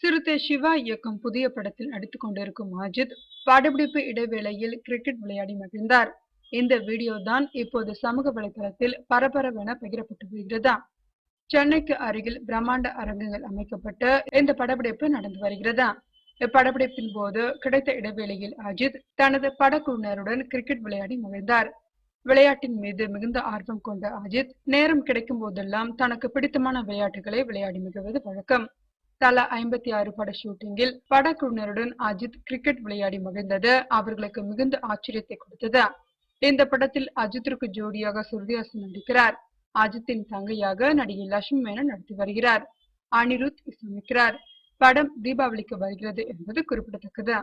சிறுத்தை சிவா இயக்கும் புதிய படத்தில் நடித்துக் கொண்டிருக்கும் அஜித் படப்பிடிப்பு இடைவேளையில் கிரிக்கெட் விளையாடி மகிழ்ந்தார். இந்த வீடியோ தான் இப்போது சமூக வலைதளத்தில் பரபரவென பகிரப்பட்டு வருகிறது. சென்னைக்கு அருகில் பிரம்மாண்ட அரங்குகள் அமைக்கப்பட்டு இந்த படப்பிடிப்பு நடந்து வருகிறது. இப்படப்பிடிப்பின் போது கிடைத்த இடைவேளையில் அஜித் தனது படக்குழுவினருடன் கிரிக்கெட் விளையாடி மகிழ்ந்தார். விளையாட்டின் மீது மிகுந்த ஆர்வம் கொண்ட அஜித் நேரம் கிடைக்கும் போதெல்லாம் தனக்கு பிடித்தமான விளையாட்டுகளை விளையாடி மகிழ்வது வழக்கம். தலா 56 பட ஷூட்டிங்கில் படக்குழுவினருடன் அஜித் கிரிக்கெட் விளையாடி மகிழ்ந்தது அவர்களுக்கு மிகுந்த ஆச்சரியத்தை கொடுத்தது. இந்த படத்தில் அஜித்திற்கு ஜோடியாக ஸ்ருதிஹாசன் நடிக்கிறார். அஜித்தின் தங்கையாக நடிகை லட்சுமி மேனன் நடித்து வருகிறார். அனிருத் இசையமைக்கிறார். படம் தீபாவளிக்கு வருகிறது என்பது குறிப்பிடத்தக்கது.